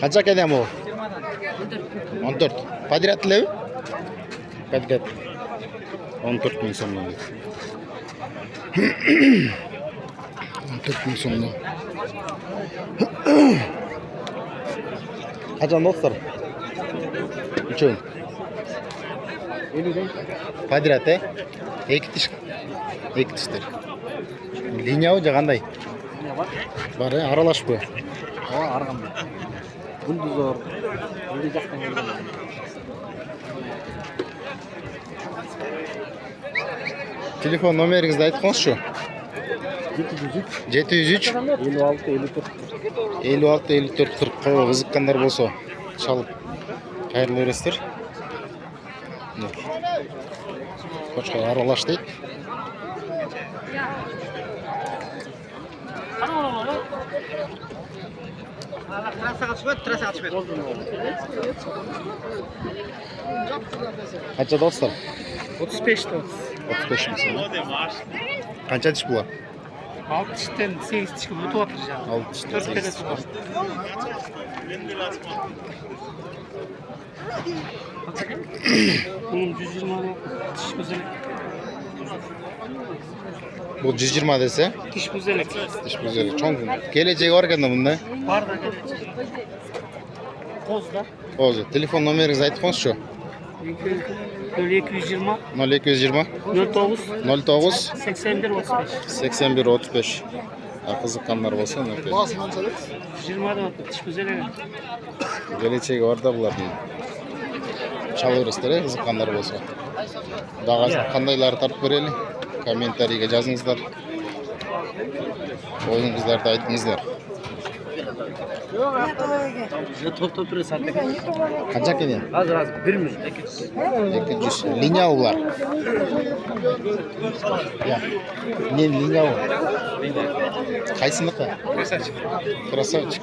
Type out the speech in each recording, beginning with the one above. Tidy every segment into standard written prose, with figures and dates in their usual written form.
Qancha ekan bu? 14. Podrяд tilabi? Podrяд. 14 ming so'mdan. 14 ming so'mdan. Qachon dostlar? Uchun. 50 Podряд, ikki tish. Ikki tishdir. Liniyavi qanday? Bor, aralashib qo'y. Арғамда. Бұлдызор. Бұлды жақтан келген. Telefon nomeringizni aytib qo'yingizchi. 703 56 54 40 qo'y qiziqqanlar bo'lsa, chalib xayrli o'rasizlar. Qo'shqa aralash deydi. Qancha dostlar? 35 ton. 35 ming so'm. Qancha tish bu? 6 tishdan 8 tishga o'tib o'tir jam. 6 tishdan 8 tish. Bunun 120 tish güzel. Bu 120 desa, Tish güzel. tish güzel. Cho'ng. Kelajagi bor ekanda bunda. Var da. Qozda. Hozir telefon nomeringizni aytib qo'yingizchi. 220 0220 09 09 81 35. 81 35. Qiziqqanlar bo'lsa, nima? 20 da tish güzel. Kelajagi borda bularning. Chalaverasizlar, qiziqqanlar bo'lsa. Bag'asini qandaylari tartib beraylik? Kommentariyaga yozingizlar. O'zingizlarda aytingizlar. Топ тұр сатты. Qancha ekan? Азыр 100. 200. Liniya ular. Ya. Ne liniya u? Qaysiniki? Krasavchik.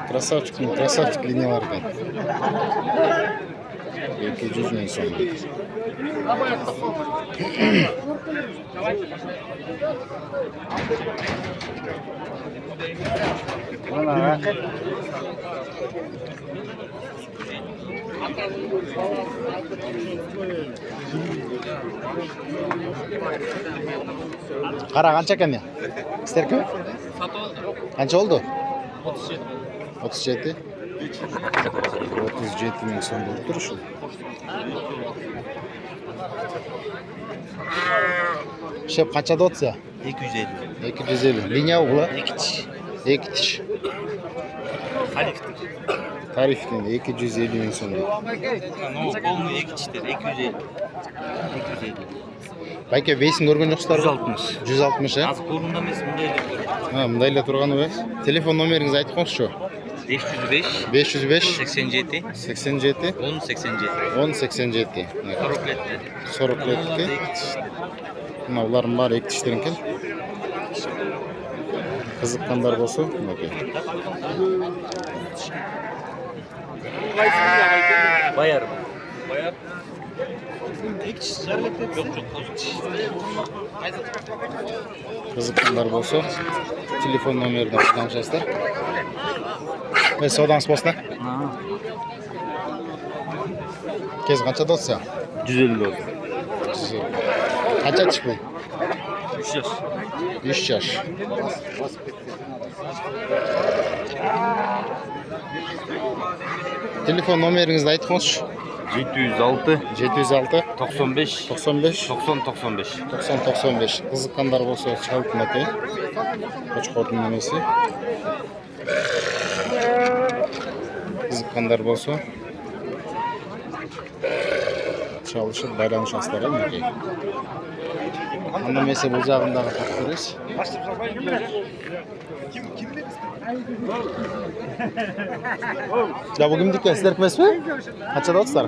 Krasavchik liniya var ekan. 200 ming so'm. Qara qancha ekan ya? Isterku? Qancha oldu? 37. 37 ming so'm bo'lib tur shu. Shep qanchada o'tsa? 250. 250. Liniya ular? 2 tish. 2 tish. Tarifli 250 ming so'm. Ну, полный 2 tishdir, 250. 250. Bayka besin ko'rgan yo'qsizlar? 160. 160 ha? Az ko'rinda emas, bunday deb ko'ring. Ha, bundaylar turgani bu. Telefon nomeringizni aytib qo'yingizchi. 505 505 87 87 10 87. 10 87. 40 letli. 40 letli. Mana ularning bari ikki tishdan ekan. Qiziqqanlar bo'lsa, okey. Bayar. Qiziqqanlar bo'lsa, telefon nomeridan tanishasizlar. Ve sodan sposna. Kez qancha dotsa? 150 oldu. Qancha tish bu? 3 yaş. 3 yosh. Telefon nomeringizni aytib qo'yish. 706 706 95 95 90 95. 90 95. Qiziqqanlar bo'lsa, chalib aka. Qo'chqorning nimasi? Qiziqqanlar bo'lsa, çalışıp bayramlaşasılar mı ki? Annem mesela bu cevabında bakıyoruz. Ya bugün dikkat sizler kmes mi? Kaça da otsar?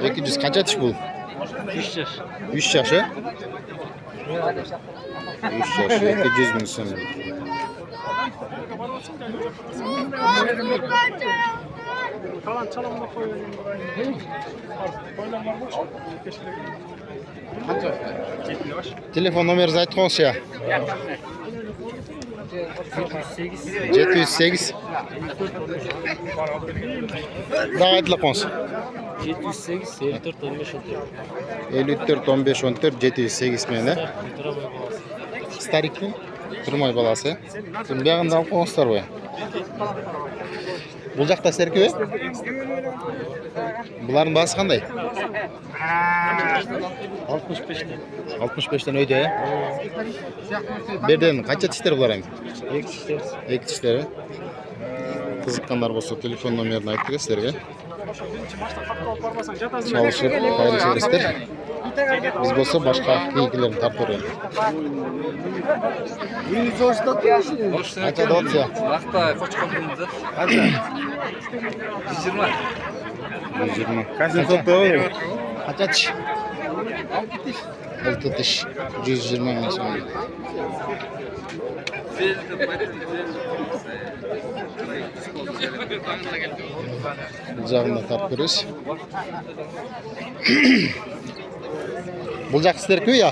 200 kaça tiş bu? 3 yaş. 3 yaşı? 3 yaşı 200 bin sonu. Telefon numarası aytib qo'yingchi. 708. Daha aytla qonsun. 708 54 15 54 15 14 708 meni. Starikning turmoy balasi. Siz bu yog'ini olib qo'yingizlar bu. Bu yoqda serkibi? Bularning bahsi qanday? 65 'te. 65 dan uyda. Bu yerdan qancha tishlar bular ham? 2 tishlar. Екі тиштері. Қызыққандар болса телефон номерін айтып бересіз сіздерге. Çalışып, қайырлы сервистер. Біз болса башқа кейкілерін тартып береміз. Қанша да отыз я? Нақты қошқабыңызды. Қанша? 120. 120. Қанша тиш? 6 тиш. 120 мың сом. Бұл жағында тартып бересіз. Бұл жақ сіздерге үй, я?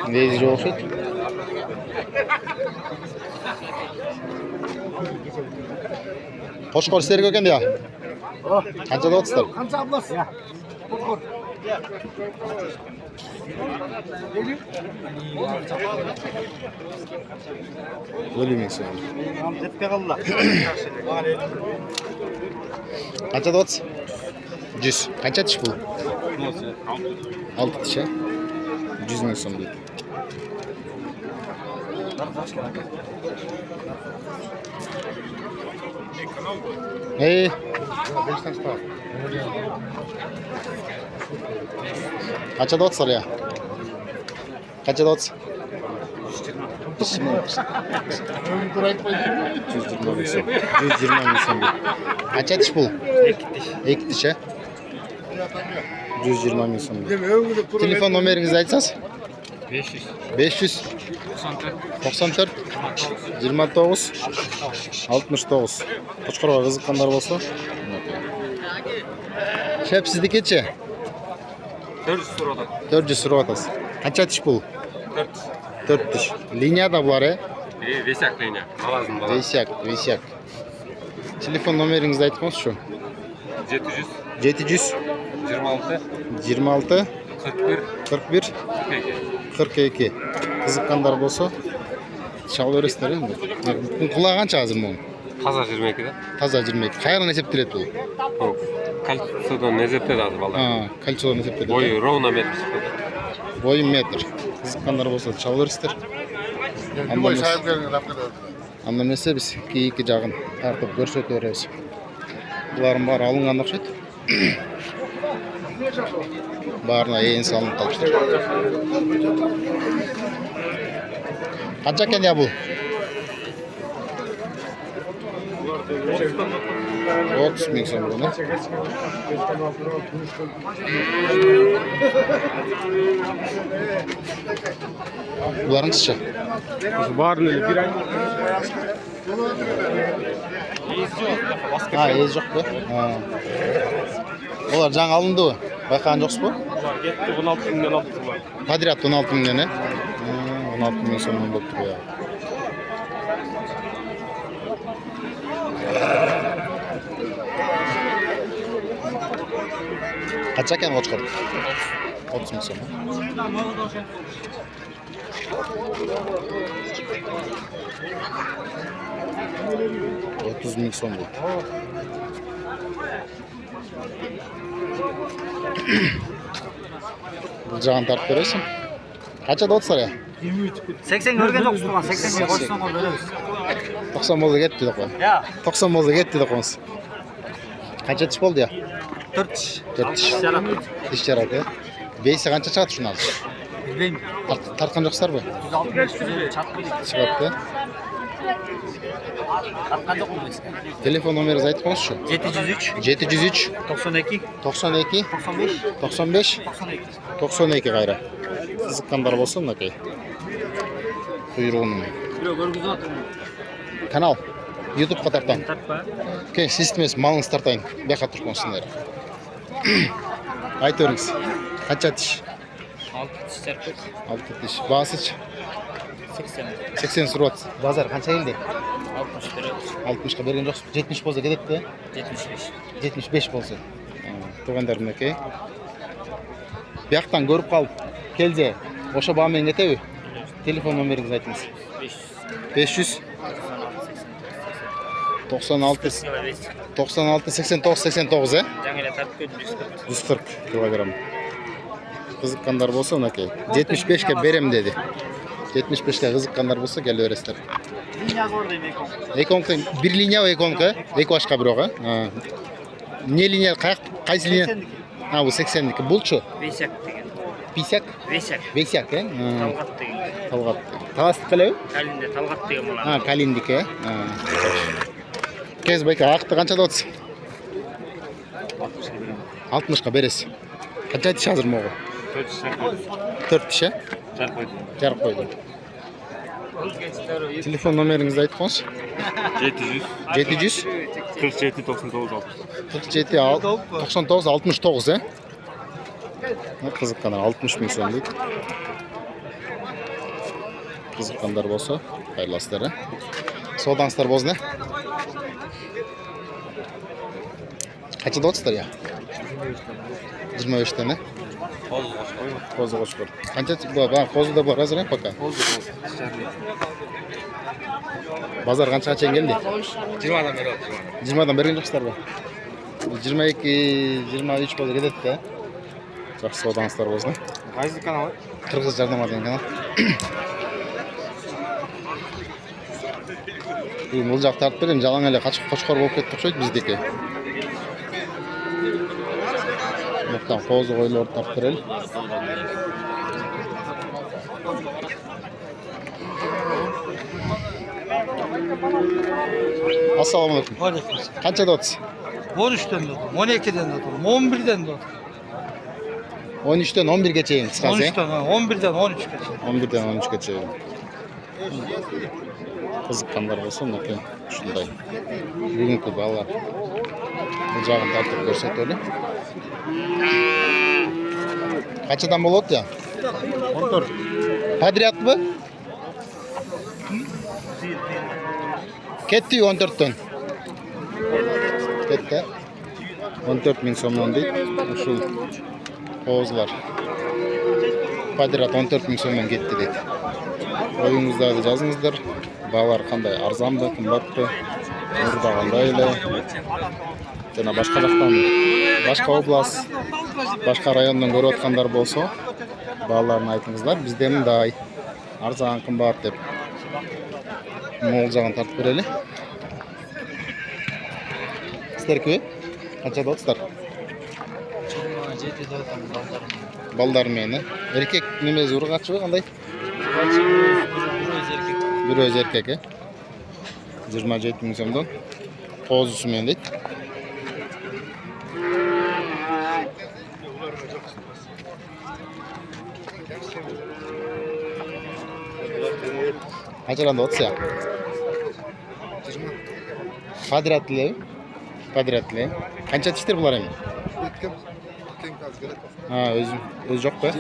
Нейді жоқ шет. Қошқор сіздерге өкен, я? Қанша да отыздар? Қанша аблас? Өлімің сөйін. Жетпей қалды. Қанша да отыз? 100. Қанша тіш бұл? 6 тіш, я? 100 мың сом дейді. Ей! Қанша да отыздар, я? Қанша да отыз? 120 мың сом. 120 мың сом дейді. Қанша тіш бұл? 2 тіш, я? 120 мың сом дейді. Телефон номеріңізді айтсаңыз? 500 94 29 69. Қошқарға қызыққандар болса. Шеп сіздікетші? 400 сұрап атасыз. Қанша тіш бұл? 4 тіш. Линияда бұлар, е? Весяк линия. Алазым бала. Весяк. Телефон номеріңізді айтып қойыңызшы. 700 700 26 26 41 41 42. Қызыққандар болса, шал өресіздер енді. Құлағы қанша қазір мұның? Таза 22 да. Таза 22. Қайран есептеледі бұл? Кальциядан есептеді азыр балдар. Кальциядан есептеледі. Бойы ровно метр. Бойы метр. Қызыққандар болса, шал өресіздер. Андамесе біз кейкі жағын тартып көрсөтіп береміз. Бұлардың бары алынған ұқсайды. Барына ең салынып қалыптыр. Қанша екен я бұл? 30 мың сом бұл, не? Бұларыңызша? Барын әлі бір ай. Ез жоқ па? Олар жаңа алынды ғой? Байқаған жоқсыз ба? Кетті 16 мыңнан алып тұрмар. Подряд 16 мыңнан, не? 16 мың сомнан болып тұр, я. Қанша екен қошқар? 30 мың сом. 30 мың сом бұл. Бұл жағын тартып бересің. Қанша да отыздар, я? 80 көрген жоқсыз тұрған, 80-ге қойсаң ол береміз. 90 болды кетті де қойын. 90 болды кетті де қойыңыз. Қанша тіш болды, я? 4 тіш. 4 тіш. Тіш жарады, я? Бейсі қанша шығады шынан? Білмеймін. Тартқан жоқсыздар ба? 165 чатқы. Шығады, Тартқан жоқ ол беске. телефон номеріңізді айтып қойыңызшы. 703 703 92 92 95 95 92. 92 қайра. Қызыққандар болса, мынакей. Құйрығының. Біреу көргізіп отырмын. Канал. YouTube-қа тартайын. Тартпа. Кен, системесі малыңыз тартайын. Бәқа тұрқонсыңдар. Айт өріңіз. Қанша тіш? 6 тіш жарып. 6 тіш. Басыч? 80 сұрап жатсыз. Базар қанша келді? 60 береді. 60-қа берген жоқсыз. 70 болса кетеді де? 75. 75 болса. Туғандар мінекей. Бияқтан көріп қалып, келзе, оша бағамен кетебі? Телефон номеріңіз айтыңыз. 500 96 89 89, Жаңа тапты 140 килограмм. Қызыққандар болса, мінекей. 75-ке берем деді. 75-ке қызыққандар болса, келі бересіздер. Линия бар дейм екон. Эконка, бір линия эконка, эквашқа бір оға. Не линия, қайсы линия? Бұл 80-нікі. Бұл чо? Весяк деген. 50? Весяк. Весяк, Талғат деген. Талғат. Таластық қалау? Калинде талғат деген болады. Калиндікі. Кез байқа, ақты қанша да 60-қа бересіз. Қанша айтыш азыр моғы? 4 тіш, жарық қойды. Телефон номеріңізді айтып қоншы? 700 47 99 60. 47 99 69, қызыққандар 60 мың сом дейді. Қызыққандар болса, қайырластары. Содаңыздар болсын, қаншада отсыздар, я? 25-тен, Қозы қошқыр. Қанша қозы да бар, азыр, пока? Базар қанша чейін келді? 20-дан бері 20-дан берген жоқсыздар ба? 22-23 болды кетеді де. Жақсы саудаңыздар болсын. Қайсы канал? Қырғыз жарнама деген канал. Бұл жақ тартып берем, жалаң әлі қошқар болып кетті ұқсайды біздеке. Мұқтан қозы қойлы ортап берел. Ассаламалейкум. Қанша дотсыз? 13'ten de oturum, 12'den de oturum, 11'den de oturum. 13-тен 11-ге чейін қысқасы. 13'ten, 11'den 13'e geçelim. 11-ден 13-ге чейін. Қызыққандар болса, мұнекен ұшындай. Бүгінгі балалар. Бұл жағын тартып көрсетелі. Қаншадан болады я? 14. Подряд бы? Кетті 14-тен. Кетті. 14 мың сомнан дейді. Ұшыл қозылар. Подряд 14 мың сомнан кетті дейді. Ойыңыздарды жазыңыздар. Балалар қандай арзан бы, қымбат бы, ұрдағандайлы. Жана башқа жақтан, башқа облас, башқа райондан көріп отқандар болса, балаларын айтыңыздар. Бізде мындай арзан, қымбат деп мол жағын тартып берелі. Сіздер көй? Қаншада отсыздар? 27'de oturum, baldarım. Балдармен, еркек немесі ұрғатшы ба қандай? Bir öz erkek. 27 мың сомдан. Қозысымен дейді. Қаншаланда отыз я? Подряд Қанша тіштер бұлар емен? Өз жоқ па?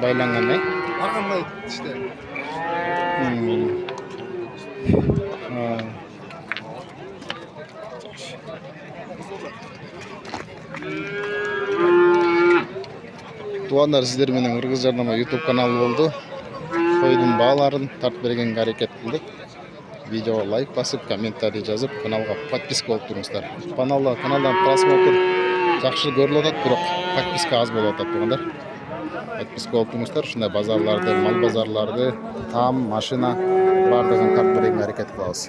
Байланғандай. Арғанбай тіштер. Туғандар, сіздер менің Ырғыз жарнама YouTube каналы болды. Қойдың бағаларын тартып берген әрекет қылдық. Видеоға лайк басып, комментарий жазып, каналға подписка болып тұрыңыздар. Каналдан просмотр жақсы көріліп отады, бірақ подписка аз болып отады туғандар. Подписка болып тұрыңыздар, шындай базарларды, мал базарларды, там, машина бардығын тартып берген әрекет қылабыз.